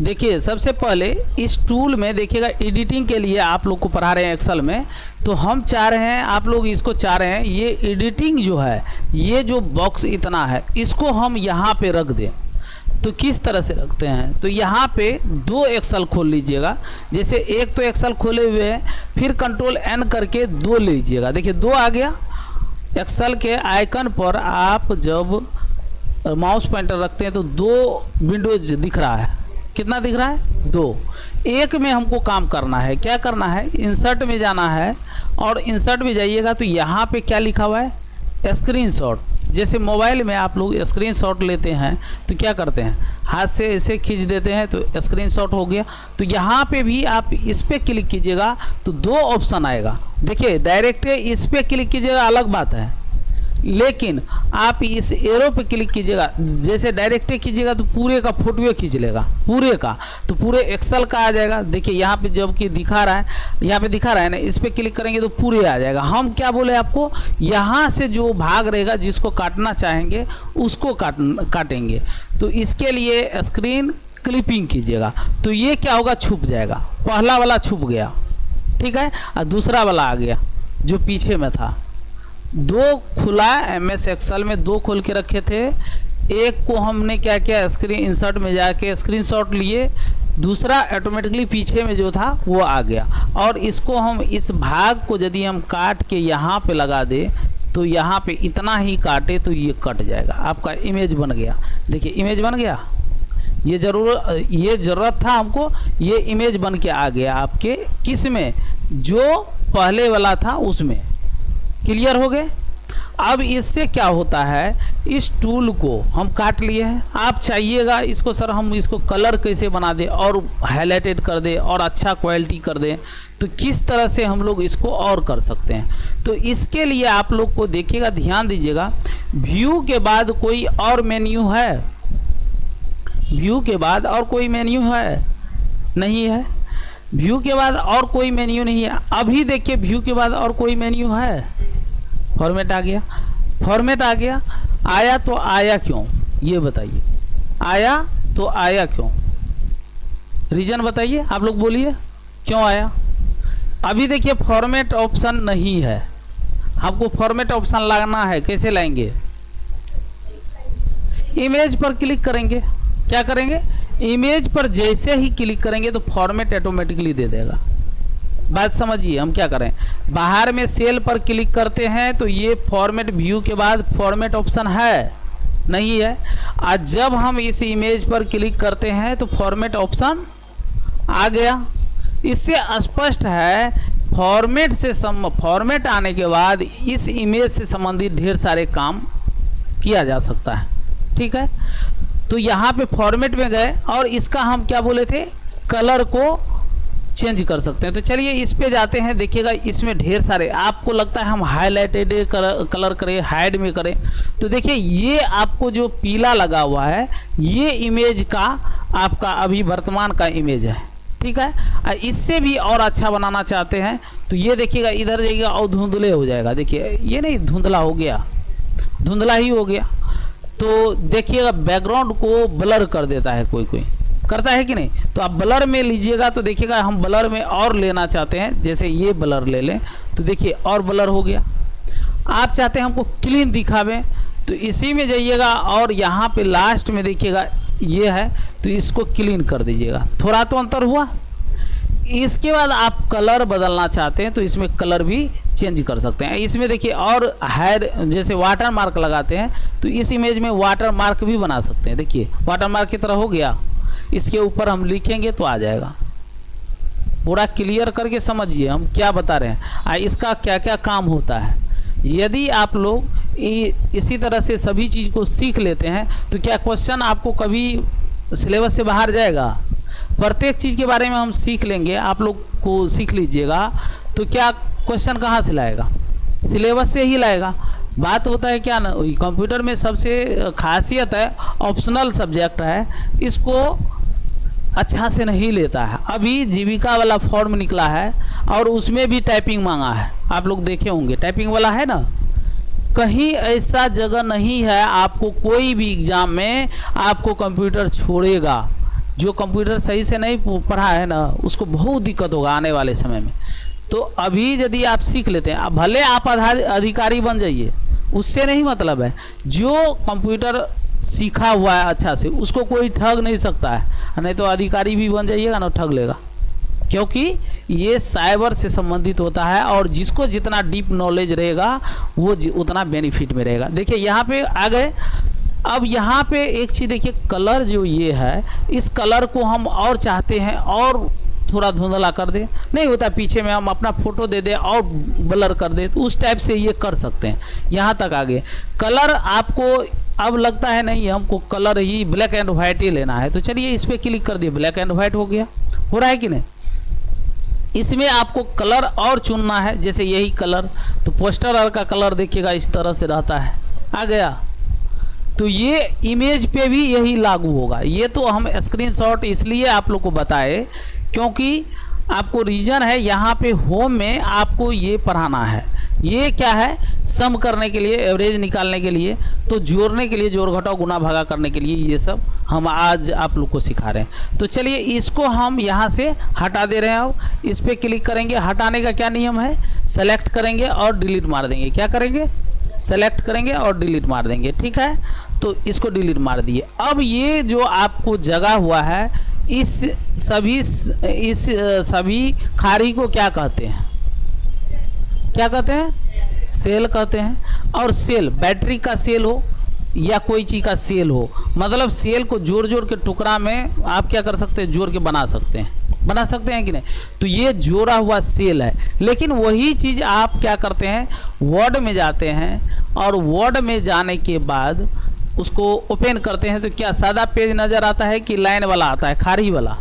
देखिए सबसे पहले इस टूल में देखिएगा, एडिटिंग के लिए आप लोग को पढ़ा रहे हैं एक्सेल में, तो हम चाह रहे हैं, आप लोग इसको चाह रहे हैं, ये एडिटिंग जो है, ये जो बॉक्स इतना है, इसको हम यहाँ पे रख दें। तो किस तरह से रखते हैं, तो यहाँ पे दो एक्सेल खोल लीजिएगा। जैसे एक तो एक्सेल खोले हुए हैं, फिर कंट्रोल एन करके दो लीजिएगा। देखिए दो आ गया। एक्सेल के आइकन पर आप जब माउस पॉइंटर रखते हैं तो दो विंडोज दिख रहा है। कितना दिख रहा है? दो। एक में हमको काम करना है। क्या करना है? इंसर्ट में जाना है, और इंसर्ट में जाइएगा तो यहाँ पे क्या लिखा हुआ है? स्क्रीनशॉट। जैसे मोबाइल में आप लोग स्क्रीनशॉट लेते हैं तो क्या करते हैं? हाथ से ऐसे खींच देते हैं तो स्क्रीनशॉट हो गया। तो यहाँ पे भी आप इस पर क्लिक कीजिएगा तो दो ऑप्शन आएगा। देखिए डायरेक्ट इस पर क्लिक कीजिएगा अलग बात है, लेकिन आप इस एरो पे क्लिक कीजिएगा, जैसे डायरेक्ट कीजिएगा तो पूरे का फोटो खींच लेगा, पूरे का, तो पूरे एक्सेल का आ जाएगा। देखिए यहाँ पे जब कि दिखा रहा है, यहाँ पे दिखा रहा है ना, इस पे क्लिक करेंगे तो पूरे आ जाएगा। हम क्या बोले आपको, यहाँ से जो भाग रहेगा जिसको काटना चाहेंगे उसको काटेंगे। तो इसके लिए स्क्रीन क्लिपिंग कीजिएगा तो ये क्या होगा, छुप जाएगा। पहला वाला छुप गया, ठीक है, और दूसरा वाला आ गया जो पीछे में था। दो खुला MS एक्सेल में, दो खोल के रखे थे। एक को हमने क्या किया, स्क्रीन इंसर्ट में जाके स्क्रीनशॉट लिए, दूसरा ऑटोमेटिकली पीछे में जो था वो आ गया। और इसको हम इस भाग को यदि हम काट के यहाँ पे लगा दे तो यहाँ पे इतना ही काटे तो ये कट जाएगा, आपका इमेज बन गया। देखिए इमेज बन गया। ये ज़रूरत था हमको, ये इमेज बन के आ गया आपके किस में, जो पहले वाला था उसमें। क्लियर हो गए? अब इससे क्या होता है, इस टूल को हम काट लिए हैं। आप चाहिएगा इसको, सर हम इसको कलर कैसे बना दें और हाईलाइटेड कर दें और अच्छा क्वालिटी कर दें, तो किस तरह से हम लोग इसको और कर सकते हैं। तो इसके लिए आप लोग को देखिएगा, ध्यान दीजिएगा, व्यू के बाद कोई और मेन्यू है? व्यू के बाद और कोई मेन्यू है? नहीं है। व्यू के बाद और कोई मेन्यू नहीं है। अभी देखिए व्यू के बाद और कोई मेन्यू है? फॉर्मेट आ गया। फॉर्मेट आ गया। आया तो आया क्यों, ये बताइए। आया तो आया क्यों, रीजन बताइए, आप लोग बोलिए क्यों आया। अभी देखिए फॉर्मेट ऑप्शन नहीं है, आपको फॉर्मेट ऑप्शन लगाना है। कैसे लाएंगे? इमेज पर क्लिक करेंगे। क्या करेंगे? इमेज पर जैसे ही क्लिक करेंगे तो फॉर्मेट ऑटोमेटिकली दे देगा। बात समझिए, हम क्या करें, बाहर में सेल पर क्लिक करते हैं तो ये फॉर्मेट, व्यू के बाद फॉर्मेट ऑप्शन है नहीं है। आज जब हम इस इमेज पर क्लिक करते हैं तो फॉर्मेट ऑप्शन आ गया। इससे स्पष्ट है फॉर्मेट आने के बाद इस इमेज से संबंधित ढेर सारे काम किया जा सकता है। ठीक है, तो यहाँ पे फॉर्मेट में गए और इसका हम क्या बोले थे, कलर को चेंज कर सकते हैं। तो चलिए इस पे जाते हैं। देखिएगा इसमें ढेर सारे, आपको लगता है हम हाईलाइटेड कलर करें, हाइड में करें, तो देखिए ये आपको जो पीला लगा हुआ है ये इमेज का आपका अभी वर्तमान का इमेज है। ठीक है, इससे भी और अच्छा बनाना चाहते हैं तो ये देखिएगा, इधर जाइएगा और धुंधले हो जाएगा। देखिए ये नहीं धुंधला हो गया, धुंधला ही हो गया। तो देखिएगा बैकग्राउंड को ब्लर कर देता है, कोई कोई करता है कि नहीं। तो आप ब्लर में लीजिएगा तो देखिएगा हम ब्लर में और लेना चाहते हैं, जैसे ये ब्लर ले लें तो देखिए और ब्लर हो गया। आप चाहते हैं हमको क्लीन दिखावें तो इसी में जाइएगा और यहाँ पे लास्ट में देखिएगा ये है तो इसको क्लीन कर दीजिएगा। थोड़ा तो अंतर हुआ। इसके बाद आप कलर बदलना चाहते हैं तो इसमें कलर भी चेंज कर सकते हैं। इसमें देखिए और हाइड, जैसे वाटर मार्क लगाते हैं तो इस इमेज में वाटर मार्क भी बना सकते हैं। देखिए वाटर मार्क की तरह हो गया, इसके ऊपर हम लिखेंगे तो आ जाएगा। पूरा क्लियर करके समझिए हम क्या बता रहे हैं, इसका क्या क्या काम होता है। यदि आप लोग इसी तरह से सभी चीज़ को सीख लेते हैं तो क्या क्वेश्चन आपको कभी सिलेबस से बाहर जाएगा। प्रत्येक चीज़ के बारे में हम सीख लेंगे, आप लोग को सीख लीजिएगा तो क्या क्वेश्चन कहाँ से लाएगा, सिलेबस से ही लाएगा। बात होता है क्या ना, कंप्यूटर में सबसे खासियत है ऑप्शनल सब्जेक्ट है, इसको अच्छा से नहीं लेता है। अभी जीविका वाला फॉर्म निकला है और उसमें भी टाइपिंग मांगा है, आप लोग देखे होंगे टाइपिंग वाला है ना। कहीं ऐसा जगह नहीं है आपको कोई भी एग्ज़ाम में आपको कंप्यूटर छोड़ेगा, जो कंप्यूटर सही से नहीं पढ़ा है ना, उसको बहुत दिक्कत होगा आने वाले समय में। तो अभी यदि आप सीख लेते हैं, भले आप अधिकारी बन जाइए, उससे नहीं मतलब है। जो कंप्यूटर सीखा हुआ है अच्छा से, उसको कोई ठग नहीं सकता है। नहीं तो अधिकारी भी बन जाइएगा ना, ठग लेगा, क्योंकि ये साइबर से संबंधित होता है। और जिसको जितना डीप नॉलेज रहेगा वो उतना बेनिफिट में रहेगा। देखिए यहाँ पे आ गए। अब यहाँ पे एक चीज़ देखिए, कलर जो ये है, इस कलर को हम और चाहते हैं और थोड़ा धुंधला कर दे, नहीं होता, पीछे में हम अपना फोटो दे दे और ब्लर कर दे, तो उस टाइप से ये कर सकते हैं। यहाँ तक आगे कलर आपको अब लगता है नहीं, हमको कलर ही ब्लैक एंड वाइट ही लेना है, तो चलिए इस पर क्लिक कर दिए, ब्लैक एंड वाइट हो गया। हो रहा है कि नहीं? इसमें आपको कलर और चुनना है, जैसे यही कलर, तो पोस्टर का कलर देखिएगा इस तरह से रहता है, आ गया। तो ये इमेज पे भी यही लागू होगा। ये तो हम स्क्रीनशॉट इसलिए आप लोग को बताए क्योंकि आपको रीजन है, यहाँ पे होम में आपको ये पढ़ाना है। ये क्या है? सम करने के लिए, एवरेज निकालने के लिए, तो जोड़ने के लिए, जोड़ घटाव गुना भागा करने के लिए, ये सब हम आज आप लोग को सिखा रहे हैं। तो चलिए इसको हम यहाँ से हटा दे रहे हैं। अब इस पर क्लिक करेंगे। हटाने का क्या नियम है? सेलेक्ट करेंगे और डिलीट मार देंगे। क्या करेंगे? सेलेक्ट करेंगे और डिलीट मार देंगे, ठीक है। तो इसको डिलीट मार दिए। अब ये जो आपको जगह हुआ है, इस सभी खारी को क्या कहते हैं? क्या कहते हैं? सेल कहते हैं। और सेल, बैटरी का सेल हो या कोई चीज़ का सेल हो, मतलब सेल को जोड़ जोड़ के टुकड़ा में आप क्या कर सकते हैं? जोड़ के बना सकते हैं। बना सकते हैं कि नहीं? तो ये जोड़ा हुआ सेल है। लेकिन वही चीज़ आप क्या करते हैं? वर्ड में जाते हैं और वर्ड में जाने के बाद उसको ओपन करते हैं, तो क्या सादा पेज नज़र आता है कि लाइन वाला आता है? खारी वाला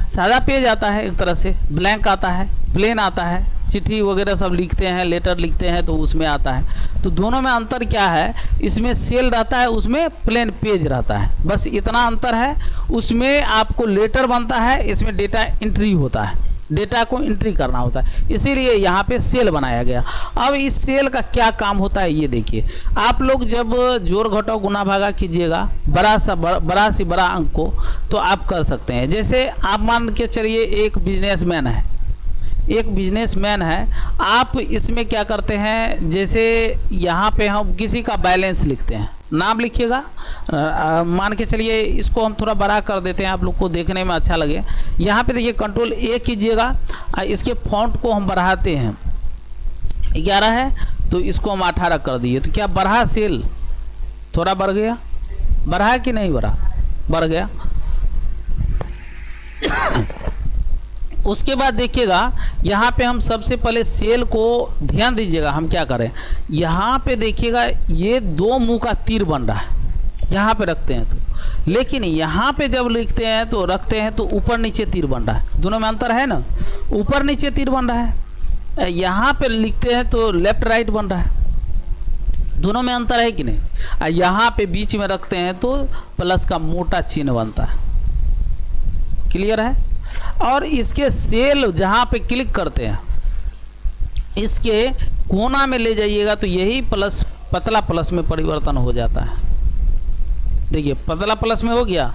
सादा पेज आता है, एक तरह से ब्लैंक आता है, प्लेन आता है। चिट्ठी वगैरह सब लिखते हैं, लेटर लिखते हैं, तो उसमें आता है। तो दोनों में अंतर क्या है? इसमें सेल रहता है, उसमें प्लेन पेज रहता है, बस इतना अंतर है। उसमें आपको लेटर बनता है, इसमें डेटा एंट्री होता है, डेटा को एंट्री करना होता है, इसीलिए यहाँ पे सेल बनाया गया। अब इस सेल का क्या काम होता है ये देखिए। आप लोग जब जोड़ घटाव गुना भागा कीजिएगा बड़ा से बड़ा अंक को, तो आप कर सकते हैं। जैसे आप मान के चलिए एक बिजनेसमैन है, आप इसमें क्या करते हैं? जैसे यहाँ पे हम किसी का बैलेंस लिखते हैं, नाम लिखिएगा। मान के चलिए इसको हम थोड़ा बड़ा कर देते हैं, आप लोग को देखने में अच्छा लगे। यहाँ पे देखिए कंट्रोल ए कीजिएगा, इसके फॉन्ट को हम बढ़ाते हैं। 11 है तो इसको हम 18 कर दिए, तो क्या बढ़ा? सेल थोड़ा बढ़ गया, बढ़ा कि नहीं बढ़ा? बढ़ गया। उसके बाद देखिएगा यहाँ पे हम सबसे पहले सेल को ध्यान दीजिएगा, हम क्या करें? यहाँ पे देखिएगा ये 2 मुंह का तीर बन रहा है, यहाँ पे रखते हैं तो, लेकिन यहाँ पे जब लिखते हैं तो रखते हैं तो ऊपर नीचे तीर बन रहा है। दोनों में अंतर है ना, ऊपर नीचे तीर बन रहा है। यहाँ पे लिखते हैं तो लेफ्ट राइट बन रहा है। दोनों में अंतर है कि नहीं? यहाँ पे बीच में रखते हैं तो प्लस का मोटा चिन्ह बनता है। क्लियर है? और इसके सेल जहाँ पे क्लिक करते हैं, इसके कोना में ले जाइएगा तो यही प्लस, पतला प्लस में परिवर्तन हो जाता है। देखिए पतला प्लस में हो गया,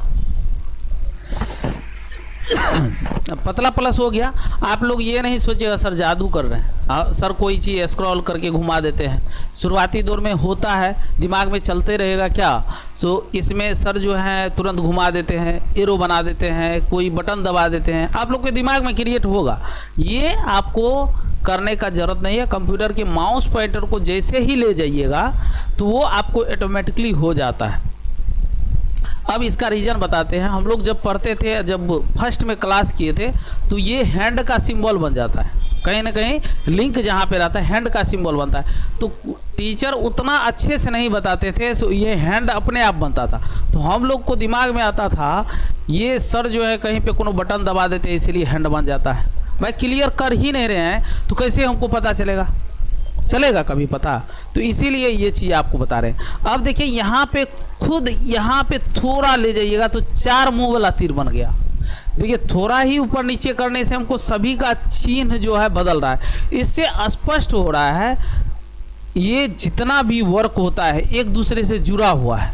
पतला प्लस हो गया। आप लोग ये नहीं सोचिएगा सर जादू कर रहे हैं, सर कोई चीज़ स्क्रॉल करके घुमा देते हैं। शुरुआती दौर में होता है, दिमाग में चलते रहेगा क्या, सो इसमें सर जो है तुरंत घुमा देते हैं, एरो बना देते हैं, कोई बटन दबा देते हैं, आप लोग के दिमाग में क्रिएट होगा। ये आपको करने का ज़रूरत नहीं है। कंप्यूटर के माउस पॉइंटर को जैसे ही ले जाइएगा तो वो आपको ऑटोमेटिकली हो जाता है। अब इसका रीज़न बताते हैं। हम लोग जब पढ़ते थे, जब फर्स्ट में क्लास किए थे, तो ये हैंड का सिंबल बन जाता है, कहीं ना कहीं लिंक जहाँ पे रहता है हैंड का सिंबल बनता है। तो टीचर उतना अच्छे से नहीं बताते थे, सो ये हैंड अपने आप बनता था। तो हम लोग को दिमाग में आता था ये सर जो है कहीं पे कोनो बटन दबा देते हैं इसलिए हैंड बन जाता है। भाई क्लियर कर ही नहीं रहे हैं तो कैसे हमको पता चलेगा? चलेगा कभी पता? तो इसीलिए ये चीज़ आपको बता रहे हैं। अब देखिए यहाँ पे खुद यहाँ पे थोड़ा ले जाइएगा तो 4 मुंह वाला तीर बन गया। देखिए थोड़ा ही ऊपर नीचे करने से हमको सभी का चिन्ह जो है बदल रहा है। इससे स्पष्ट हो रहा है ये जितना भी वर्क होता है एक दूसरे से जुड़ा हुआ है।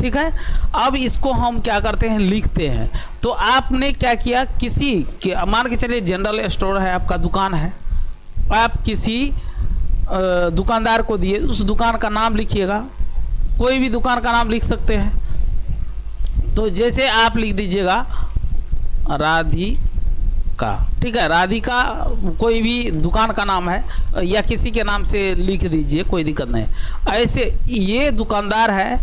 ठीक है। अब इसको हम क्या करते हैं, लिखते हैं। तो आपने क्या किया, किसी मान के चलिए जनरल स्टोर है आपका, दुकान है, आप किसी दुकानदार को दिए, उस दुकान का नाम लिखिएगा, कोई भी दुकान का नाम लिख सकते हैं। तो जैसे आप लिख दीजिएगा राधिका, ठीक है, राधिका कोई भी दुकान का नाम है या किसी के नाम से लिख दीजिए, कोई दिक्कत नहीं। ऐसे ये दुकानदार है,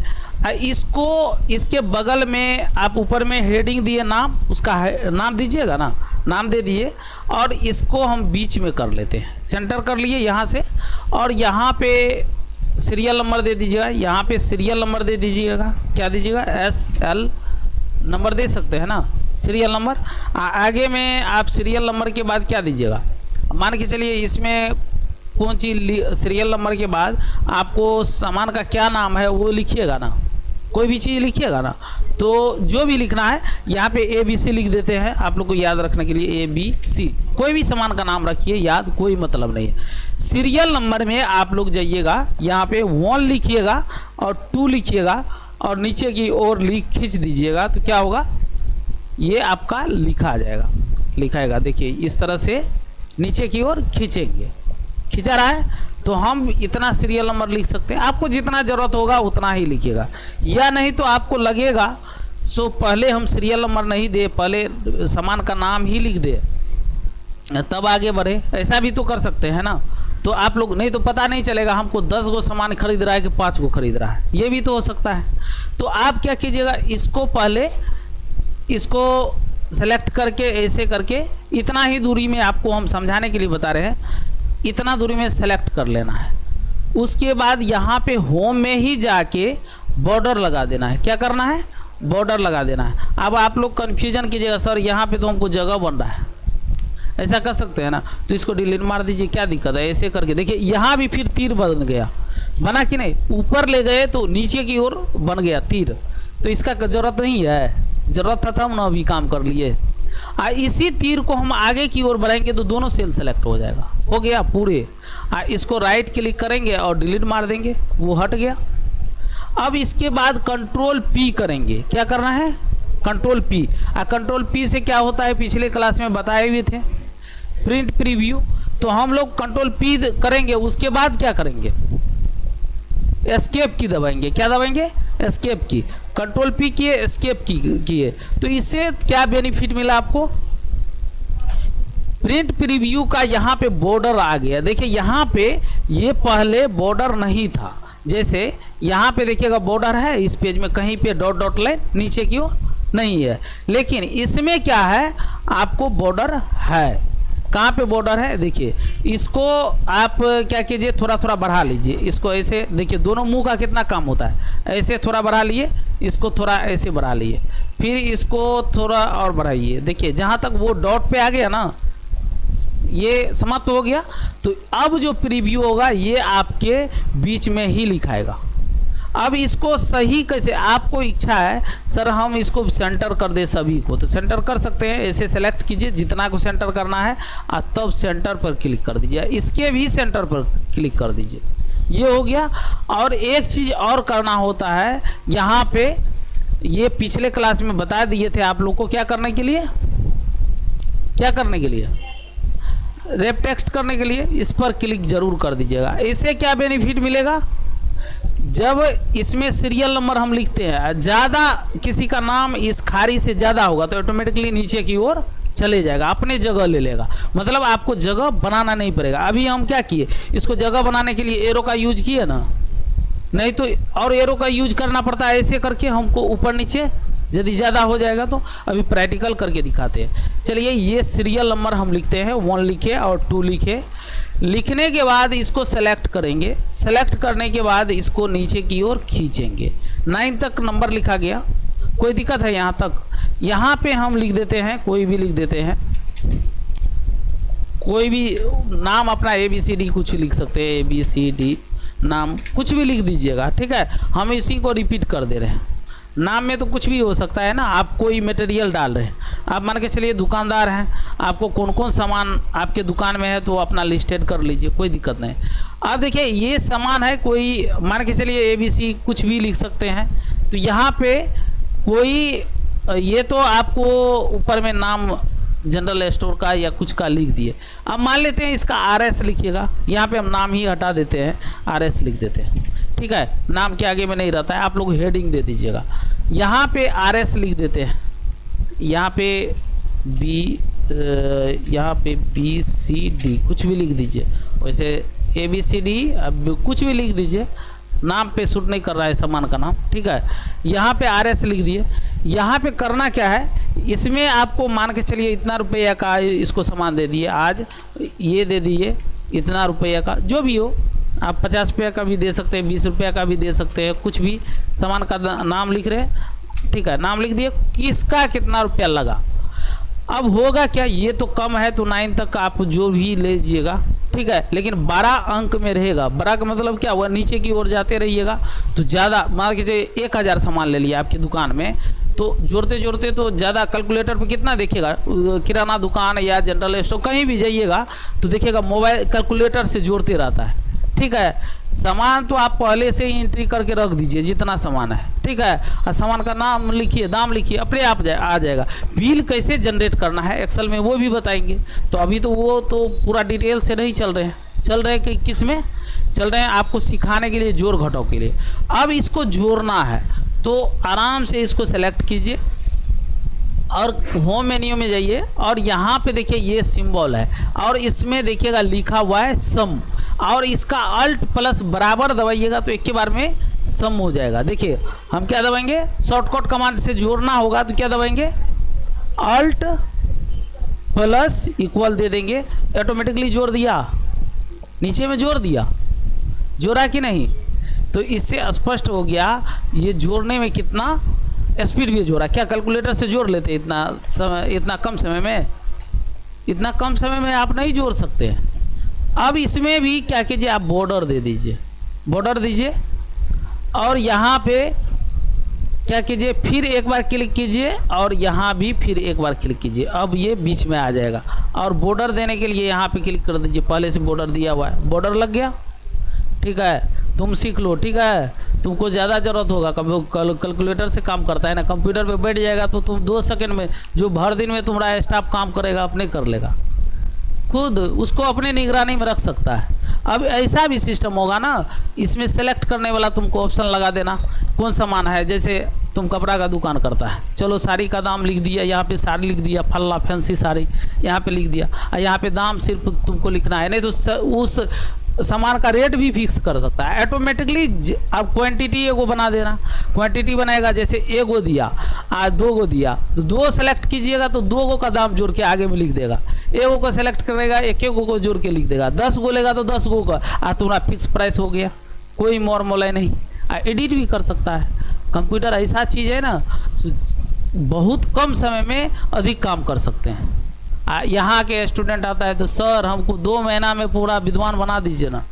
इसको इसके बगल में आप ऊपर में हेडिंग दिए, नाम, उसका नाम दीजिएगा ना, नाम दे दिए, और इसको हम बीच में कर लेते हैं, सेंटर कर लिए यहाँ से, और यहाँ पे सीरियल नंबर दे दीजिएगा, यहाँ पे सीरियल नंबर दे दीजिएगा, क्या दीजिएगा, SL नंबर दे सकते हैं ना, सीरियल नंबर। आगे में आप सीरियल नंबर के बाद क्या दीजिएगा, मान के चलिए इसमें कौन चीज़, सीरियल नंबर के बाद आपको सामान का क्या नाम है वो लिखिएगा ना, कोई भी चीज़ लिखिएगा ना। तो जो भी लिखना है यहाँ पे ABC लिख देते हैं, आप लोग को याद रखने के लिए ABC, कोई भी सामान का नाम रखिए, याद कोई मतलब नहीं है। सीरियल नंबर में आप लोग जाइएगा, यहाँ पे 1 लिखिएगा और 2 लिखिएगा और नीचे की ओर खींच दीजिएगा, तो क्या होगा, ये आपका लिखा आ जाएगा, लिखाएगा। देखिए इस तरह से नीचे की ओर खींचेंगे, खींचा रहा है, तो हम इतना सीरियल नंबर लिख सकते हैं। आपको जितना ज़रूरत होगा उतना ही लिखिएगा, या नहीं तो आपको लगेगा सो पहले हम सीरियल नंबर नहीं दे, पहले सामान का नाम ही लिख दे तब आगे बढ़े, ऐसा भी तो कर सकते हैं ना। तो आप लोग, नहीं तो पता नहीं चलेगा हमको 10 गो सामान खरीद रहा है कि 5 गो खरीद रहा है, ये भी तो हो सकता है। तो आप क्या कीजिएगा, इसको पहले इसको सेलेक्ट करके ऐसे करके, इतना ही दूरी में आपको हम समझाने के लिए बता रहे हैं, इतना दूरी में सेलेक्ट कर लेना है। उसके बाद यहाँ पे होम में ही जाके बॉर्डर लगा देना है। क्या करना है, बॉर्डर लगा देना है। अब आप लोग कन्फ्यूजन कीजिएगा, सर यहाँ पे तो हमको जगह बन रहा है, ऐसा कर सकते हैं ना, तो इसको डिलीट मार दीजिए, क्या दिक्कत है, ऐसे करके देखिए यहाँ भी फिर तीर बन गया, बना कि नहीं, ऊपर ले गए तो नीचे की ओर बन गया तीर, तो इसका जरूरत नहीं है, जरूरत था हम ना अभी काम कर लिए। इसी तीर को हम आगे की ओर बढ़ाएंगे तो दोनों सेल सेलेक्ट हो जाएगा, हो गया पूरे। इसको राइट क्लिक करेंगे और डिलीट मार देंगे, वो हट गया। अब इसके बाद कंट्रोल P करेंगे, क्या करना है, कंट्रोल P। कंट्रोल P से क्या होता है, पिछले क्लास में बताए हुए थे, प्रिंट प्रीव्यू। तो हम लोग कंट्रोल P करेंगे, उसके बाद क्या करेंगे, एस्केप की दबाएंगे, क्या दबाएंगे, एस्केप की। कंट्रोल P किए, एस्केप किए, तो इससे क्या बेनिफिट मिला आपको, प्रिंट प्रीव्यू का यहाँ पे बॉर्डर आ गया। देखिए यहाँ पे ये पहले बॉर्डर नहीं था, जैसे यहाँ पे देखिएगा बॉर्डर है, इस पेज में कहीं पे डॉट डॉट लाइन नीचे की ओर नहीं है, लेकिन इसमें क्या है, आपको बॉर्डर है। कहाँ पे बॉर्डर है, देखिए इसको आप क्या कीजिए, थोड़ा थोड़ा बढ़ा लीजिए, इसको ऐसे देखिए, दोनों मुंह का कितना काम होता है, ऐसे थोड़ा बढ़ा लिए, इसको थोड़ा ऐसे बढ़ा लिए, फिर इसको थोड़ा और बढ़ाइए। देखिए जहाँ तक वो डॉट पे आ गया ना, ये समाप्त हो गया। तो अब जो प्रीव्यू होगा ये आपके बीच में ही लिखाएगा। अब इसको सही कैसे, आपको इच्छा है सर हम इसको सेंटर कर दे सभी को, तो सेंटर कर सकते हैं, ऐसे सेलेक्ट कीजिए जितना को सेंटर करना है और तब सेंटर पर क्लिक कर दीजिए, इसके भी सेंटर पर क्लिक कर दीजिए, ये हो गया। और एक चीज़ और करना होता है यहाँ पे, ये पिछले क्लास में बता दिए थे आप लोग को, क्या करने के लिए, क्या करने के लिए, रेप टेक्स्ट करने के लिए इस पर क्लिक जरूर कर दीजिएगा। इससे क्या बेनिफिट मिलेगा, जब इसमें सीरियल नंबर हम लिखते हैं, ज़्यादा किसी का नाम इस खारी से ज़्यादा होगा तो ऑटोमेटिकली नीचे की ओर चले जाएगा, अपने जगह ले लेगा, मतलब आपको जगह बनाना नहीं पड़ेगा। अभी हम क्या किए, इसको जगह बनाने के लिए एरो का यूज किए ना, नहीं तो और एरो का यूज करना पड़ता है, ऐसे करके हमको ऊपर नीचे, यदि ज़्यादा हो जाएगा तो। अभी प्रैक्टिकल करके दिखाते हैं। चलिए ये सीरियल नंबर हम लिखते हैं, 1 लिखे और 2 लिखे। लिखने के बाद इसको सेलेक्ट करेंगे, सेलेक्ट करने के बाद इसको नीचे की ओर खींचेंगे। 9 तक नंबर लिखा गया, कोई दिक्कत है यहाँ तक। यहाँ पे हम लिख देते हैं, कोई भी लिख देते हैं, कोई भी नाम अपना ABCD कुछ लिख सकते हैं, ABCD नाम कुछ भी लिख दीजिएगा, ठीक है। हम इसी को रिपीट कर दे रहे हैं। नाम में तो कुछ भी हो सकता है ना, आप कोई मटेरियल डाल रहे हैं, आप मान के चलिए दुकानदार हैं, आपको कौन कौन सामान आपके दुकान में है तो अपना लिस्टेड कर लीजिए, कोई दिक्कत नहीं। अब देखिए ये सामान है, कोई मान के चलिए ABC कुछ भी लिख सकते हैं, तो तो यहाँ पे कोई ये तो आपको ऊपर में नाम जनरल स्टोर का या कुछ का लिख दिए। अब मान लेते हैं इसका RS लिखिएगा, यहाँ पे हम नाम ही हटा देते हैं, RS लिख देते हैं, ठीक है। नाम के आगे में नहीं रहता है, आप लोग हेडिंग दे दीजिएगा। यहाँ पे RS लिख देते हैं, यहाँ पे यहाँ पे BCD कुछ भी लिख दीजिए, वैसे ABCD अब कुछ भी लिख दीजिए, नाम पे सूट नहीं कर रहा है सामान का नाम, ठीक है। यहाँ पे RS लिख दिए। यहाँ पे करना क्या है, इसमें आपको मान के चलिए इतना रुपया का इसको सामान दे दिए, आज ये दे दिए इतना रुपया का, जो भी हो, आप 50 रुपया का भी दे सकते हैं, 20 रुपया का भी दे सकते हैं, कुछ भी सामान का नाम लिख रहे हैं, ठीक है। नाम लिख दिए, किसका कितना रुपया लगा। अब होगा क्या, ये तो कम है तो 9 तक आप जो भी ले लीजिएगा, ठीक है, लेकिन 12 अंक में रहेगा। 12 का मतलब क्या हुआ, नीचे की ओर जाते रहिएगा तो ज़्यादा, मान के 1000 सामान ले लिया आपकी दुकान में, तो जोड़ते जोड़ते तो ज़्यादा कैलकुलेटर पे कितना देखिएगा, किराना दुकान या जनरल स्टोर कहीं भी जाइएगा तो देखिएगा मोबाइल कैलकुलेटर से जोड़ते रहता है, ठीक है। सामान तो आप पहले से ही एंट्री करके रख दीजिए जितना सामान है, ठीक है, और सामान का नाम लिखिए, दाम लिखिए, अपने आप आ जाएगा। बिल कैसे जनरेट करना है एक्सेल में वो भी बताएंगे, तो अभी तो वो तो पूरा डिटेल से नहीं चल रहे हैं, चल रहे हैं कि किस में चल रहे हैं, आपको सिखाने के लिए, जोड़ घटाव के लिए। अब इसको जोड़ना है तो आराम से इसको सेलेक्ट कीजिए और होम मेन्यू में जाइए और यहाँ पे देखिए ये सिंबल है और इसमें देखिएगा लिखा हुआ है सम, और इसका अल्ट प्लस बराबर दबाइएगा तो एक के बार में सम हो जाएगा। देखिए हम क्या दबाएंगे, शॉर्टकट कमांड से जोड़ना होगा तो क्या दबाएंगे, अल्ट प्लस इक्वल दे देंगे, ऑटोमेटिकली जोड़ दिया, नीचे में जोड़ दिया, जोड़ा कि नहीं, तो इससे स्पष्ट हो गया ये जोड़ने में कितना स्पीड भी जोड़ा। क्या कैलकुलेटर से जोड़ लेते इतना कम समय में, इतना कम समय में आप नहीं जोड़ सकते हैं। अब इसमें भी क्या कीजिए, आप बॉर्डर दे दीजिए, बॉर्डर दीजिए और यहाँ पे क्या कीजिए, फिर एक बार क्लिक कीजिए और यहाँ भी फिर एक बार क्लिक कीजिए, अब ये बीच में आ जाएगा। और बॉर्डर देने के लिए यहाँ पे क्लिक कर दीजिए, पहले से बॉर्डर दिया हुआ है, बॉर्डर लग गया, ठीक है। तुम सीख लो, ठीक है, तुमको ज़्यादा ज़रूरत होगा, कैलकुलेटर से काम करता है ना, कंप्यूटर पे बैठ जाएगा तो तुम 2 सेकंड में, जो भर दिन में तुम्हारा स्टाफ काम करेगा अपने कर लेगा, खुद उसको अपने निगरानी में रख सकता है। अब ऐसा भी सिस्टम होगा ना, इसमें सेलेक्ट करने वाला तुमको ऑप्शन लगा देना कौन सामान है, जैसे तुम कपड़ा का दुकान करता है, चलो साड़ी का दाम लिख दिया, यहाँ पे साड़ी लिख दिया, फल्ला फैंसी साड़ी यहाँ पे लिख दिया, और यहाँ पे दाम सिर्फ तुमको लिखना है, नहीं तो उस सामान का रेट भी फिक्स कर सकता है ऑटोमेटिकली। आप क्वांटिटी एगो बना देना, क्वांटिटी बनाएगा, जैसे एगो दिया आज 2 गो दिया तो 2 सेलेक्ट कीजिएगा तो 2 गो का दाम जोड़ के आगे में लिख देगा, एगो को सेलेक्ट करेगा 1 को जोड़ के लिख देगा, 10 गो लेगा तो 10 गो का, आज तुम्हारा फिक्स प्राइस हो गया, कोई मोर मोलाई नहीं। एडिट भी कर सकता है कंप्यूटर, ऐसा चीज़ है ना, बहुत कम समय में अधिक काम कर सकते हैं। यहाँ के स्टूडेंट आता है तो सर हमको 2 महीना में पूरा विद्वान बना दीजिए ना,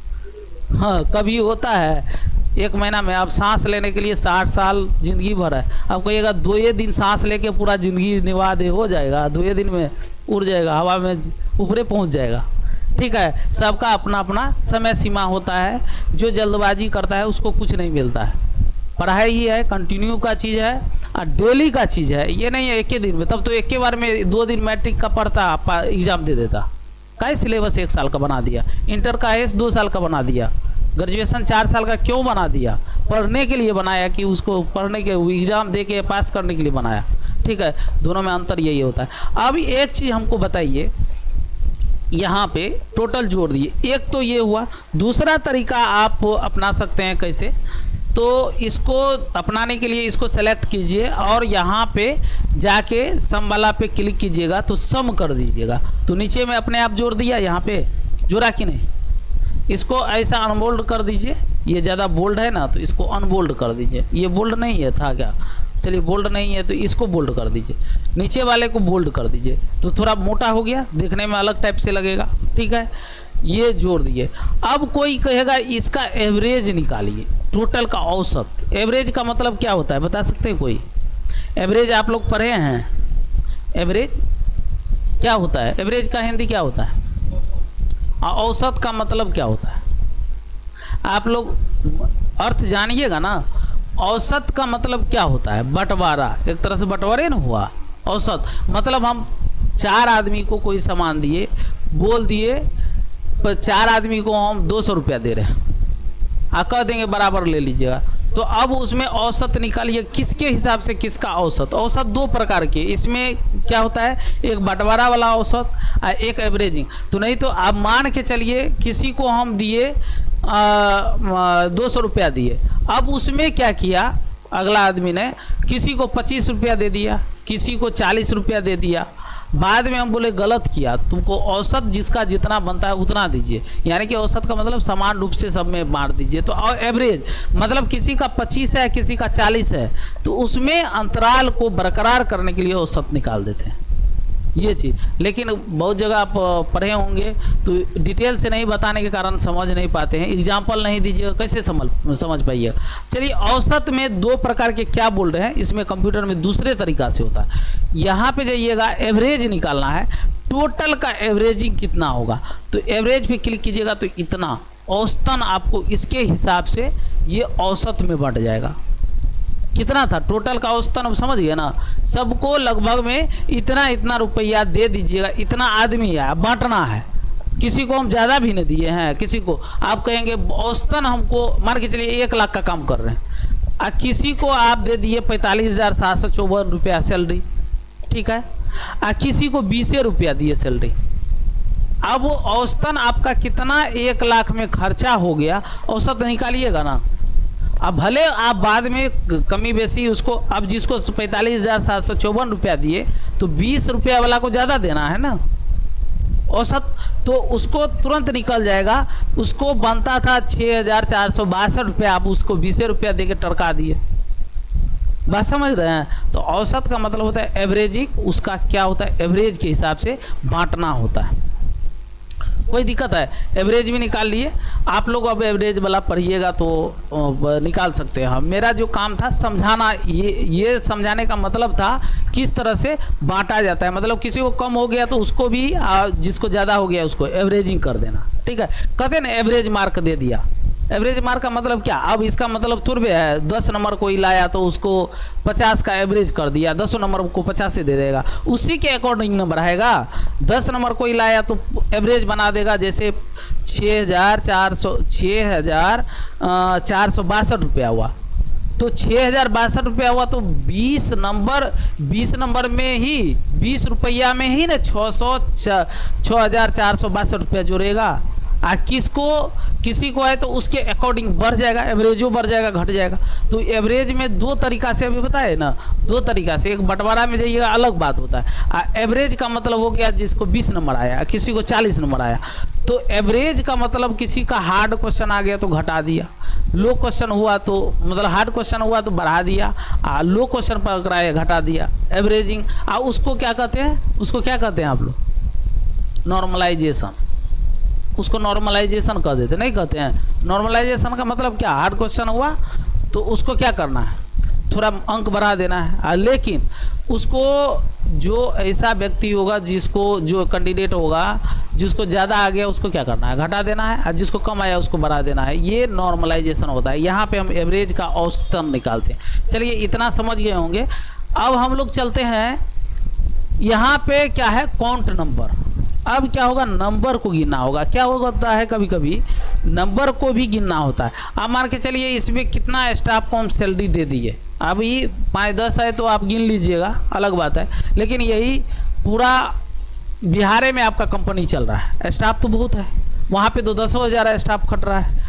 हाँ कभी होता है 1 महीना में, आप सांस लेने के लिए 60 साल जिंदगी भर है, आप कहिएगा 2 दिन सांस लेके पूरा ज़िंदगी निभा दे, हो जाएगा 2 दिन में, उड़ जाएगा, हवा में ऊपरे पहुँच जाएगा, ठीक है। सबका अपना अपना समय सीमा होता है, जो जल्दबाजी करता है उसको कुछ नहीं मिलता है। पढ़ाई ही है, कंटिन्यू का चीज़ है और डेली का चीज़ है, ये नहीं है 1 दिन में, तब तो 1 बार में 2 दिन मैट्रिक का पढ़ता एग्ज़ाम दे देता, का सिलेबस 1 साल का बना दिया, इंटर का है 2 साल का बना दिया, ग्रेजुएशन 4 साल का क्यों बना दिया, पढ़ने के लिए बनाया कि उसको पढ़ने के एग्ज़ाम दे के पास करने के लिए बनाया, ठीक है। दोनों में अंतर यही होता है। अब एक चीज़ हमको बताइए, यहाँ पे टोटल जोड़ दिए, एक तो ये हुआ, दूसरा तरीका आप अपना सकते हैं कैसे, तो इसको अपनाने के लिए इसको सेलेक्ट कीजिए और यहाँ पे जाके सम वाला पे क्लिक कीजिएगा तो सम कर दीजिएगा, तो नीचे में अपने आप जोड़ दिया, यहाँ पे जोड़ा कि नहीं, इसको ऐसा अनबोल्ड कर दीजिए, ये ज़्यादा बोल्ड है ना तो इसको अनबोल्ड कर दीजिए, ये बोल्ड नहीं है था क्या, चलिए बोल्ड नहीं है तो इसको बोल्ड कर दीजिए, नीचे वाले को बोल्ड कर दीजिए, तो थोड़ा मोटा हो गया, देखने में अलग टाइप से लगेगा, ठीक है। ये जोड़ दिए। अब कोई कहेगा इसका एवरेज निकालिए, टोटल का औसत। एवरेज का मतलब क्या होता है बता सकते हैं कोई? एवरेज आप लोग पढ़े हैं, एवरेज क्या होता है? एवरेज का हिंदी क्या होता है? औसत का मतलब क्या होता है? आप लोग अर्थ जानिएगा ना, औसत का मतलब क्या होता है? बंटवारा, एक तरह से बंटवारे ना हुआ। औसत मतलब हम 4 आदमी को कोई सामान दिए, बोल दिए पर 4 आदमी को हम 200 रुपया दे रहे हैं, आप कह देंगे बराबर ले लीजिएगा। तो अब उसमें औसत निकालिए, किसके हिसाब से किसका औसत? औसत 2 प्रकार के, इसमें क्या होता है, एक बंटवारा वाला औसत और एक एवरेजिंग। तो नहीं तो आप मान के चलिए किसी को हम दिए 200 रुपया दिए, अब उसमें क्या किया अगला आदमी ने, किसी को 25 रुपया दे दिया, किसी को 40 रुपया दे दिया। बाद में हम बोले गलत किया, तुमको औसत जिसका जितना बनता है उतना दीजिए, यानी कि औसत का मतलब समान रूप से सब में बांट दीजिए। तो एवरेज मतलब किसी का 25 है, किसी का 40 है, तो उसमें अंतराल को बरकरार करने के लिए औसत निकाल देते हैं, ये चीज़। लेकिन बहुत जगह आप पढ़े होंगे तो डिटेल से नहीं बताने के कारण समझ नहीं पाते हैं, एग्जाम्पल नहीं दीजिएगा कैसे समझ पाइएगा। चलिए, औसत में 2 प्रकार के क्या बोल रहे हैं, इसमें कंप्यूटर में दूसरे तरीका से होता है। यहाँ पे जाइएगा, एवरेज निकालना है, टोटल का एवरेजिंग कितना होगा, तो एवरेज पे क्लिक कीजिएगा तो इतना औसतन आपको इसके हिसाब से ये औसत में बढ़ जाएगा। कितना था टोटल का औसतन, अब समझ गए ना, सबको लगभग में इतना इतना रुपया दे दीजिएगा, इतना आदमी है, बांटना है। किसी को हम ज़्यादा भी नहीं दिए हैं, किसी को आप कहेंगे औसतन हमको मान के चलिए 1 लाख का काम कर रहे हैं और किसी को आप दे दिए 45,754 रुपया सैलरी, ठीक है, और किसी को 20 रुपया दिए सैलरी। अब औसतन आपका कितना 1 लाख में खर्चा हो गया, औसत निकालिएगा ना। अब भले आप बाद में कमी बेसी उसको, अब जिसको 45,754 रुपया दिए तो 20 रुपया वाला को ज़्यादा देना है ना औसत, तो उसको तुरंत निकल जाएगा। उसको बनता था 6,462 रुपया, आप उसको 20 रुपया दे के टरका दिए। बात समझ रहे हैं? तो औसत का मतलब होता है एवरेजिंग, उसका क्या होता है, एवरेज के हिसाब से बांटना होता है। कोई दिक्कत है, एवरेज भी निकाल लिए आप लोग। अब एवरेज वाला पढ़िएगा तो निकाल सकते हैं हम। मेरा जो काम था समझाना, ये समझाने का मतलब था किस तरह से बांटा जाता है। मतलब किसी को कम हो गया तो उसको भी, जिसको ज़्यादा हो गया उसको एवरेजिंग कर देना, ठीक है। कहते ना एवरेज मार्क दे दिया, एवरेज मार्क का मतलब क्या, अब इसका मतलब थोड़े है 10 नंबर कोई लाया तो उसको 50 का एवरेज कर दिया, 10 नंबर को 50 से दे देगा, उसी के अकॉर्डिंग नंबर आएगा। 10 नंबर कोई लाया तो एवरेज बना देगा, जैसे 6,462 रुपया हुआ, तो 6,062 रुपया हुआ तो 20 नंबर में ही 20 रुपया में ही ना 6,462 रुपया जुड़ेगा। किसी को है तो उसके अकॉर्डिंग बढ़ जाएगा, एवरेजो बढ़ जाएगा, घट जाएगा। तो एवरेज में 2 तरीका से अभी बताए ना, 2 तरीका से, एक बंटवारा में जाइएगा अलग बात होता है। एवरेज का मतलब हो गया जिसको 20 नंबर आया, किसी को 40 नंबर आया, तो एवरेज का मतलब किसी का हार्ड क्वेश्चन आ गया तो घटा दिया, लो क्वेश्चन हुआ तो मतलब हार्ड क्वेश्चन हुआ तो बढ़ा दिया, लो क्वेश्चन पकड़ाया घटा दिया, एवरेजिंग। उसको क्या कहते हैं, उसको क्या कहते हैं आप लोग, नॉर्मलाइजेशन। उसको नॉर्मलाइजेशन कह देते, नहीं कहते हैं। नॉर्मलाइजेशन का मतलब क्या, हार्ड क्वेश्चन हुआ तो उसको क्या करना है, थोड़ा अंक बढ़ा देना है। लेकिन उसको जो ऐसा व्यक्ति होगा, जिसको जो कैंडिडेट होगा जिसको ज़्यादा आ गया उसको क्या करना है, घटा देना है, और जिसको कम आया उसको बढ़ा देना है। ये नॉर्मलाइजेशन होता है। यहाँ पे हम एवरेज का औसतन निकालते हैं। चलिए इतना समझ गए होंगे। अब हम लोग चलते हैं, यहाँ पे क्या है, काउंट नंबर। अब क्या होगा, नंबर को गिनना होगा। क्या होता है, कभी कभी नंबर को भी गिनना होता है। अब मान के चलिए इसमें कितना स्टाफ को हम सैलरी दे दिए, अभी 5-10 है तो आप गिन लीजिएगा, अलग बात है। लेकिन यही पूरा बिहार में आपका कंपनी चल रहा है, स्टाफ तो बहुत है, वहाँ पे तो 10,000 स्टाफ खट रहा है,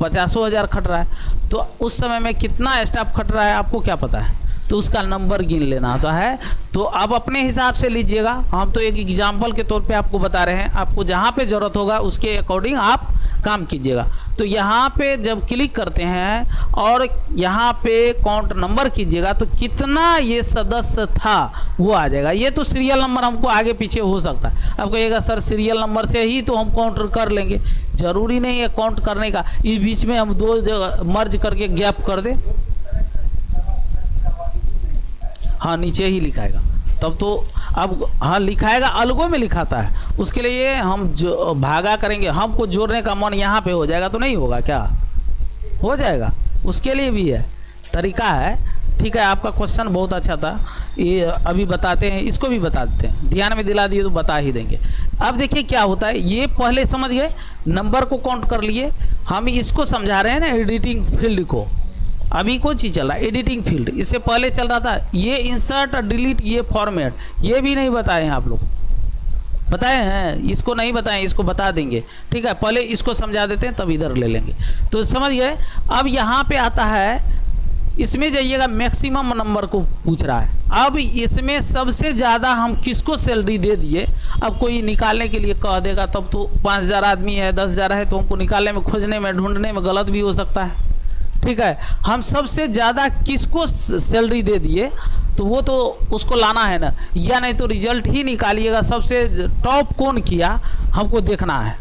50,000 खट रहा है, तो उस समय में कितना स्टाफ खट रहा है आपको क्या पता है, तो उसका नंबर गिन लेना होता है। तो आप अपने हिसाब से लीजिएगा, हम तो एक एग्जाम्पल के तौर पे आपको बता रहे हैं, आपको जहाँ पे ज़रूरत होगा उसके अकॉर्डिंग आप काम कीजिएगा। तो यहाँ पे जब क्लिक करते हैं और यहाँ पे काउंट नंबर कीजिएगा तो कितना ये सदस्य था वो आ जाएगा। ये तो सीरियल नंबर हमको आगे पीछे हो सकता है, आप कहिएगा सर सीरियल नंबर से ही तो हम काउंट कर लेंगे, ज़रूरी नहीं है काउंट करने का। इस बीच में हम 2 जगह मर्ज करके गैप कर दें, हाँ नीचे ही लिखाएगा तब तो, अब हाँ लिखाएगा अलगों में लिखाता है, उसके लिए हम जो भागा करेंगे, हमको जोड़ने का मन यहाँ पे हो जाएगा तो नहीं होगा, क्या हो जाएगा, उसके लिए भी है। तरीका है। ठीक है, आपका क्वेश्चन बहुत अच्छा था, ये अभी बताते हैं, इसको भी बता देते हैं, ध्यान में दिला दिए तो बता ही देंगे। अब देखिए क्या होता है, ये पहले समझ गए, नंबर को काउंट कर लिए, हम इसको समझा रहे हैं ना एडिटिंग फील्ड को। अभी कौन चीज़ चल रहा है, एडिटिंग फील्ड। इससे पहले चल रहा था ये इंसर्ट और डिलीट, ये फॉर्मेट, ये भी नहीं बताए हैं आप लोग, बताए हैं, इसको नहीं बताएं, इसको बता देंगे। ठीक है, पहले इसको समझा देते हैं तब इधर ले लेंगे। तो समझ गए। अब यहाँ पे आता है, इसमें जाइएगा, मैक्सिमम नंबर को पूछ रहा है। अब इसमें सबसे ज़्यादा हम किसको सैलरी दे दिए, अब कोई निकालने के लिए कह देगा तब तो 5000 आदमी है, 10,000 है, तो हमको निकालने में, खोजने में, ढूंढने में गलत भी हो सकता है। ठीक है, हम सबसे ज़्यादा किसको सैलरी दे दिए, तो वो तो उसको लाना है ना, या नहीं तो रिजल्ट ही निकालिएगा, सबसे टॉप कौन किया हमको देखना है।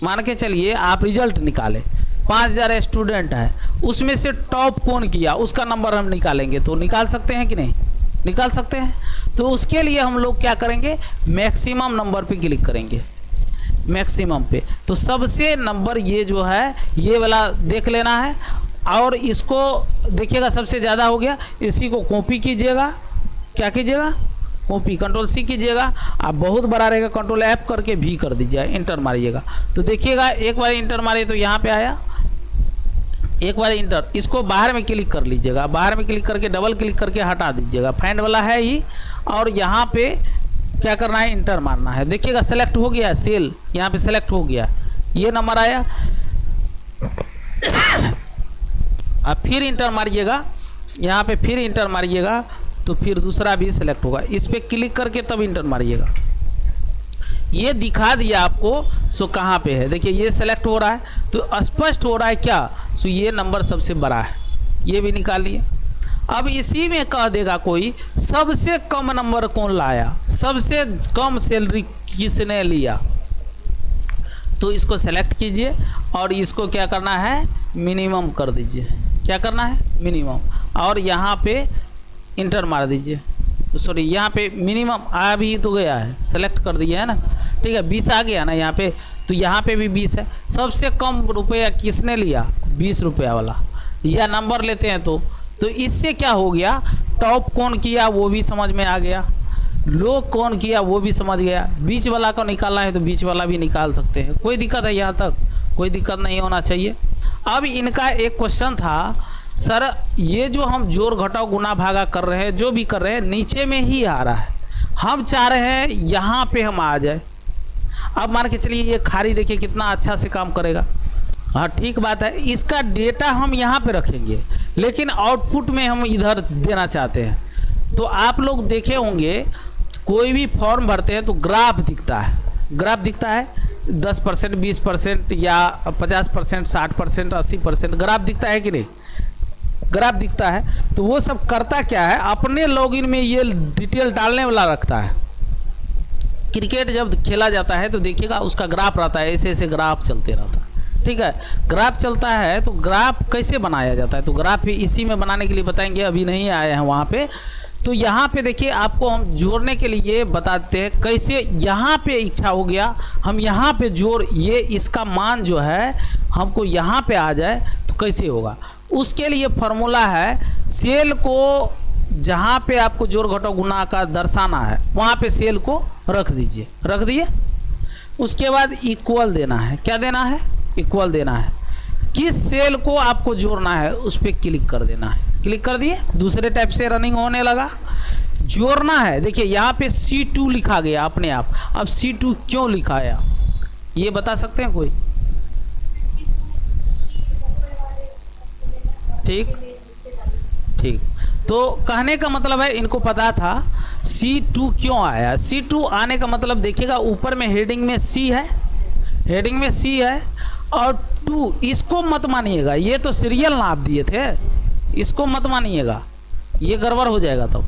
मान के चलिए आप रिजल्ट निकाले, 5000 स्टूडेंट है, उसमें से टॉप कौन किया उसका नंबर हम निकालेंगे, तो निकाल सकते हैं कि नहीं, निकाल सकते हैं। तो उसके लिए हम लोग क्या करेंगे, मैक्सिमम नंबर पे क्लिक करेंगे, मैक्सिमम पे। तो सबसे नंबर ये जो है, ये वाला देख लेना है, और इसको देखिएगा सबसे ज़्यादा हो गया, इसी को कॉपी कीजिएगा, क्या कीजिएगा, कॉपी, कंट्रोल सी कीजिएगा। आप बहुत बड़ा रहेगा, कंट्रोल एफ करके भी कर दीजिएगा, इंटर मारिएगा। तो देखिएगा एक बार इंटर मारिए तो यहाँ पे आया, एक बार इंटर, इसको बाहर में क्लिक कर लीजिएगा, बाहर में क्लिक करके डबल क्लिक करके हटा दीजिएगा, फाइंड वाला है ही, और यहाँ पे क्या करना है, इंटर मारना है। देखिएगा सेलेक्ट हो गया, सेल यहाँ पे सेलेक्ट हो गया, ये नंबर आया। अब फिर इंटर मारिएगा, यहाँ पे फिर इंटर मारिएगा, तो फिर दूसरा भी सिलेक्ट होगा, इस पर क्लिक करके तब इंटर मारिएगा। ये दिखा दिया आपको, सो कहाँ पे है, देखिए ये सेलेक्ट हो रहा है, तो स्पष्ट हो रहा है क्या, सो ये नंबर सबसे बड़ा है, ये भी निकाल लिए। अब इसी में कह देगा कोई सबसे कम नंबर कौन लाया, सबसे कम सैलरी किसने लिया, तो इसको सेलेक्ट कीजिए और इसको क्या करना है, मिनिमम कर दीजिए, क्या करना है, मिनिमम, और यहाँ पे इंटर मार दीजिए। तो सॉरी, यहाँ पे मिनिमम आ भी तो गया है, सेलेक्ट कर दिया है ना, ठीक है, 20 आ गया ना यहाँ पे, तो यहाँ पे भी 20 है। सबसे कम रुपया किसने लिया, 20 रुपया वाला, या नंबर लेते हैं तो इससे क्या हो गया, टॉप कौन किया वो भी समझ में आ गया, लो कौन किया वो भी समझ गया। बीच वाला को निकालना है तो बीच वाला भी निकाल सकते हैं, कोई दिक्कत है, यहाँ तक कोई दिक्कत नहीं होना चाहिए। अब इनका एक क्वेश्चन था, सर ये जो हम जोड़ घटाव गुना भागा कर रहे हैं, जो भी कर रहे हैं, नीचे में ही आ रहा है, हम चाह रहे हैं यहाँ पे हम आ जाए। अब मान के चलिए ये खारी देखिए कितना अच्छा से काम करेगा, हाँ ठीक बात है, इसका डेटा हम यहाँ पे रखेंगे, लेकिन आउटपुट में हम इधर देना चाहते हैं। तो आप लोग देखे होंगे कोई भी फॉर्म भरते हैं तो ग्राफ दिखता है, ग्राफ दिखता है, 10%, 20% या 50%, 60%, 80% ग्राफ दिखता है कि नहीं, ग्राफ दिखता है। तो वो सब करता क्या है, अपने लॉगिन में ये डिटेल डालने वाला रखता है। क्रिकेट जब खेला जाता है तो देखिएगा उसका ग्राफ रहता है, ऐसे ऐसे ग्राफ चलते रहता है, ठीक है, ग्राफ चलता है। तो ग्राफ कैसे बनाया जाता है, तो ग्राफ भी इसी में बनाने के लिए बताएंगे, अभी नहीं आए हैं वहाँ पे। तो यहाँ पे देखिए आपको हम जोड़ने के लिए बताते हैं कैसे, यहाँ पे इच्छा हो गया हम यहाँ पे जोड़, ये इसका मान जो है हमको यहाँ पे आ जाए तो कैसे होगा, उसके लिए फॉर्मूला है, सेल को जहाँ पे आपको जोड़ घटाव गुना का दर्शाना है वहाँ पे सेल को रख दीजिए, रख दिए। उसके बाद इक्वल देना है, क्या देना है, इक्वल देना है। किस सेल को आपको जोड़ना है उस पर क्लिक कर देना है, क्लिक कर दिए, दूसरे टाइप से रनिंग होने लगा। जोड़ना है, देखिए यहाँ पे C2 लिखा गया अपने आप। अब C2 क्यों लिखा है ये बता सकते हैं कोई, ठीक ठीक। तो कहने का मतलब है इनको पता था C2 क्यों आया। C2 आने का मतलब देखिएगा ऊपर में हेडिंग में C है, हेडिंग में C है, और 2 इसको मत मानिएगा, ये तो सीरियल नाप दिए थे, इसको मत मानिएगा, ये गड़बड़ हो जाएगा। तब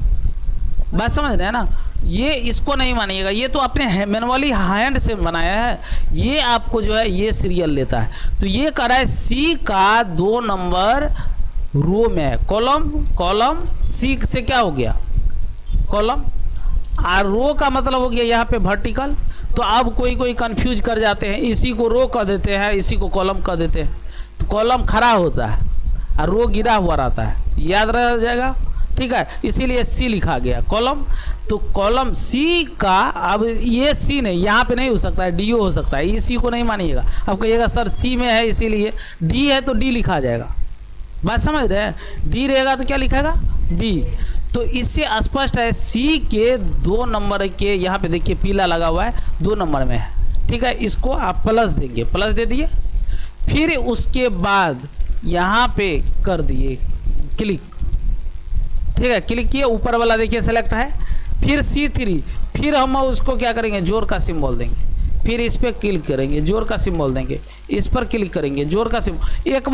बात समझ रहे हैं ना, ये इसको नहीं मानिएगा, ये तो आपने मैनुअली हैंड से बनाया है, ये आपको जो है ये सीरियल लेता है। तो ये कर रहा है C का 2 नंबर रो में, कॉलम, कॉलम C से क्या हो गया, कॉलम, और रो का मतलब हो गया यहाँ पे वर्टिकल। तो अब कोई कंफ्यूज कर जाते हैं, इसी को रो कर देते हैं, इसी को कॉलम कर देते हैं। तो कॉलम खड़ा होता है और रो गिरा हुआ रहता है, याद रह जाएगा, ठीक है, इसीलिए सी लिखा गया कॉलम। तो कॉलम सी का, अब ये सी नहीं, यहाँ पे नहीं हो सकता है, डी हो सकता है, इसी को नहीं मानिएगा। अब कहिएगा सर सी में है इसीलिए, डी है तो डी लिखा जाएगा, बात समझ रहे हैं, डी रहेगा तो क्या लिखेगा, डी। तो इससे स्पष्ट है सी के 2 नंबर के, यहाँ पे देखिए पीला लगा हुआ है, 2 नंबर में है, ठीक है, इसको आप प्लस देंगे, प्लस दे दिए, फिर उसके बाद यहाँ पे कर दिए क्लिक, ठीक है, क्लिक किए, ऊपर वाला देखिए सेलेक्ट है, फिर C3, फिर हम उसको क्या करेंगे, जोर का सिंबल देंगे, फिर इस पर क्लिक करेंगे, जोर का सिंबल देंगे, इस पर क्लिक करेंगे, जोर का सिंबल। एक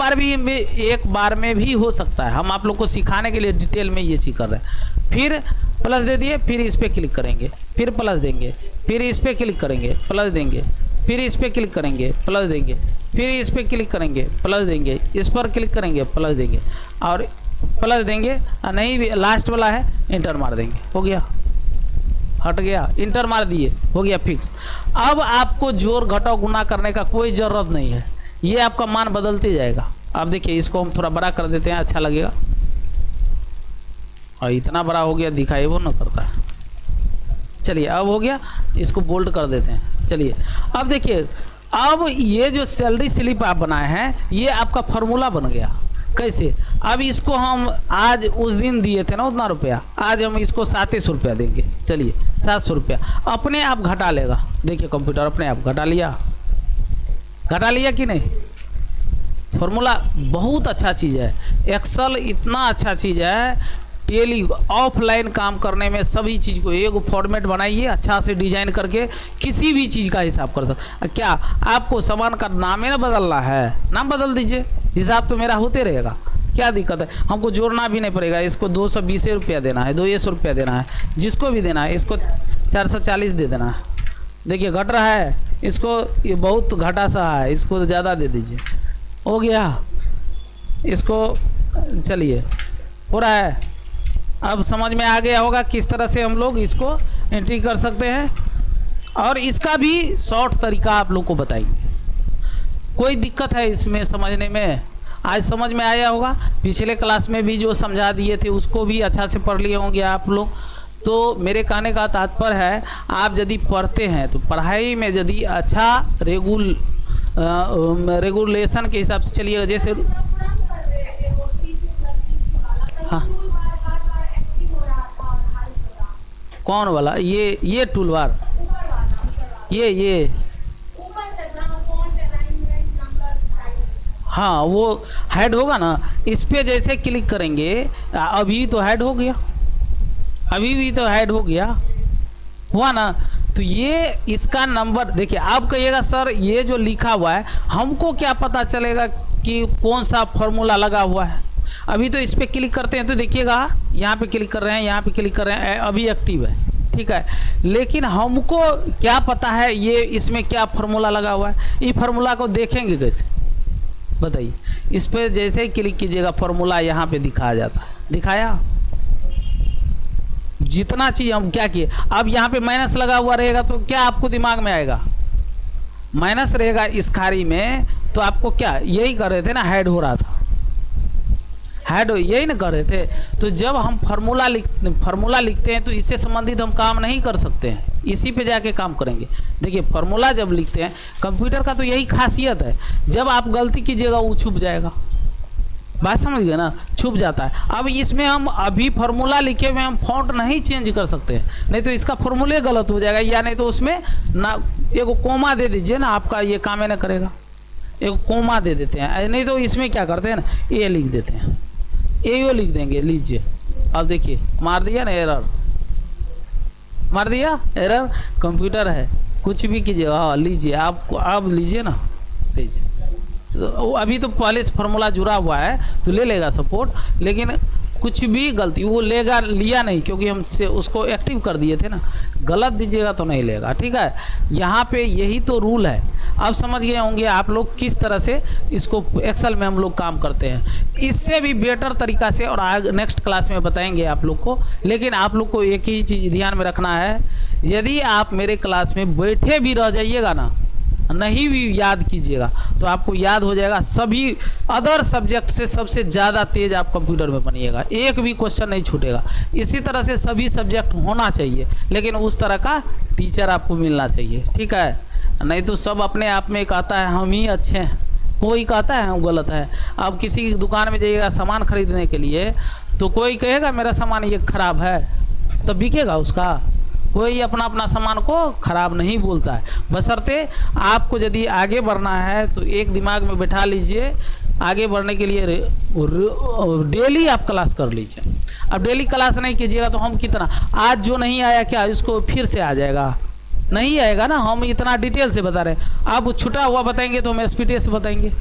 बार में भी हो सकता है, हम आप लोग को सिखाने के लिए डिटेल में ये चीज़ कर रहे हैं। फिर प्लस दे दिए, फिर इस पर क्लिक करेंगे, फिर प्लस देंगे, फिर इस पर क्लिक करेंगे, प्लस देंगे, फिर इस पर क्लिक करेंगे, प्लस देंगे, फिर इस पर क्लिक करेंगे, प्लस देंगे, इस पर क्लिक करेंगे, प्लस देंगे, और प्लस देंगे, नहीं भी लास्ट वाला है इंटर मार देंगे, हो गया, हट गया, इंटर मार दिए, हो गया फिक्स। अब आपको जोड़ घटाव गुना करने का कोई ज़रूरत नहीं है, ये आपका मान बदलते जाएगा। अब देखिए इसको हम थोड़ा बड़ा कर देते हैं, अच्छा लगेगा, और इतना बड़ा हो गया दिखाई वो ना करता है। चलिए अब हो गया, इसको बोल्ड कर देते हैं। चलिए अब देखिए, अब ये जो सैलरी स्लिप आप बनाए हैं, ये आपका फॉर्मूला बन गया। कैसे, अब इसको हम आज उस दिन दिए थे ना उतना रुपया, आज हम इसको 700 रुपया देंगे। चलिए 700 रुपया अपने आप घटा लेगा, देखिए कंप्यूटर अपने आप घटा लिया, घटा लिया कि नहीं। फॉर्मूला बहुत अच्छा चीज़ है, एक्सेल इतना अच्छा चीज़ है, टेली ऑफलाइन काम करने में सभी चीज़ को एक फॉर्मेट बनाइए, अच्छा से डिजाइन करके किसी भी चीज़ का हिसाब कर सकते। क्या आपको सामान का नाम ही ना बदलना है, नाम बदल दीजिए, हिसाब तो मेरा होते रहेगा, क्या दिक्कत है, हमको जोड़ना भी नहीं पड़ेगा। इसको 220 रुपया देना है, 200 रुपया देना है, जिसको भी देना है, इसको 440 दे देना है। देखिए घट रहा है, इसको ये बहुत घटा सा है, इसको ज़्यादा दे दीजिए, हो गया, इसको चलिए हो रहा है। अब समझ में आ गया होगा किस तरह से हम लोग इसको एंट्री कर सकते हैं, और इसका भी शॉर्ट तरीका आप लोग को बताएंगे। कोई दिक्कत है इसमें समझने में, आज समझ में आया होगा, पिछले क्लास में भी जो समझा दिए थे उसको भी अच्छा से पढ़ लिए होंगे आप लोग। तो मेरे कहने का तात्पर्य है, आप यदि पढ़ते हैं तो पढ़ाई में यदि अच्छा रेगुलेशन के हिसाब से चलिएगा, जैसे हाँ कौन वाला, ये टूल बार, ये हाँ वो हेड होगा ना, इस पे जैसे क्लिक करेंगे, अभी तो हेड हो गया, अभी भी तो हेड हो गया, हुआ ना। तो ये इसका नंबर देखिए, आप कहिएगा सर ये जो लिखा हुआ है हमको क्या पता चलेगा कि कौन सा फॉर्मूला लगा हुआ है। अभी तो इस पर क्लिक करते हैं तो देखिएगा यहाँ पे क्लिक कर रहे हैं, यहाँ पे क्लिक कर रहे हैं, अभी एक्टिव है, ठीक है, लेकिन हमको क्या पता है ये इसमें क्या फार्मूला लगा हुआ है, ये फार्मूला को देखेंगे कैसे बताइए। इस पर जैसे ही क्लिक कीजिएगा फार्मूला यहाँ पे दिखाया जाता है, दिखाया, जितना चीज़ हम क्या किए। अब यहाँ पे माइनस लगा हुआ रहेगा तो क्या आपको दिमाग में आएगा, माइनस रहेगा इस खारी में, तो आपको क्या यही कर रहे थे ना, हेड हो रहा था, हेड यही ना कर रहे थे। तो जब हम फार्मूला लिखते हैं तो इससे संबंधित हम काम नहीं कर सकते हैं, इसी पे जाके काम करेंगे। देखिए फार्मूला जब लिखते हैं, कंप्यूटर का तो यही खासियत है, जब आप गलती कीजिएगा वो छुप जाएगा, बात समझ गए ना, छुप जाता है। अब इसमें हम अभी फार्मूला लिखे हुए हम फॉन्ट नहीं चेंज कर सकते हैं, नहीं तो इसका फार्मूले गलत हो जाएगा, या नहीं तो उसमें ना एक कोमा दे दीजिए ना, आपका ये काम ही ना करेगा, एक कोमा दे देते हैं, नहीं तो इसमें क्या करते हैं ना, ए लिख देते हैं, ए लिख देंगे, लीजिए। अब देखिए मार दिया ना एरर, मार दिया एरर, कंप्यूटर है, कुछ भी कीजिए, हाँ लीजिए, आपको आप लीजिए ना, लीजिए। तो अभी तो पहले से फार्मूला जुड़ा हुआ है तो ले लेगा सपोर्ट, लेकिन कुछ भी गलती वो लेगा, लिया नहीं, क्योंकि हम से उसको एक्टिव कर दिए थे ना, गलत दीजिएगा तो नहीं लेगा, ठीक है। यहाँ पे यही तो रूल है। अब समझ गए होंगे आप लोग किस तरह से इसको एक्सेल में हम लोग काम करते हैं, इससे भी बेटर तरीका से, और आगे नेक्स्ट क्लास में बताएंगे आप लोग को। लेकिन आप लोग को एक ही चीज़ ध्यान में रखना है, यदि आप मेरे क्लास में बैठे भी रह जाइएगा ना, नहीं भी याद कीजिएगा तो आपको याद हो जाएगा। सभी अदर सब्जेक्ट से सबसे ज़्यादा तेज आप कंप्यूटर में बनिएगा, एक भी क्वेश्चन नहीं छूटेगा। इसी तरह से सभी सब्जेक्ट होना चाहिए, लेकिन उस तरह का टीचर आपको मिलना चाहिए, ठीक है। नहीं तो सब अपने आप में कहता है हम ही अच्छे हैं, कोई कहता है हम गलत है। अब किसी की दुकान में जाइएगा सामान खरीदने के लिए तो कोई कहेगा मेरा सामान ये खराब है, तब बिकेगा उसका? कोई अपना अपना सामान को खराब नहीं बोलता है। बशर्ते आपको यदि आगे बढ़ना है तो एक दिमाग में बैठा लीजिए, आगे बढ़ने के लिए डेली आप क्लास कर लीजिए। अब डेली क्लास नहीं कीजिएगा तो हम कितना, आज जो नहीं आया क्या इसको फिर से आ जाएगा? नहीं आएगा ना। हम इतना डिटेल से बता रहे हैं, आप छुटा हुआ बताएंगे तो हम एसपीटीएस बताएंगे।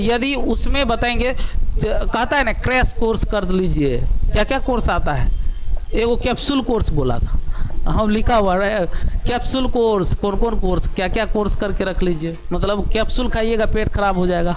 यदि उसमें बताएंगे, कहता है ना क्रैश कोर्स कर लीजिए, क्या क्या कोर्स आता है, एगो कैप्सूल कोर्स बोला था, हम लिखा हुआ है कैप्सूल कोर्स, कौन कौन कोर्स, क्या क्या कोर्स करके रख लीजिए। मतलब कैप्सूल खाइएगा पेट खराब हो जाएगा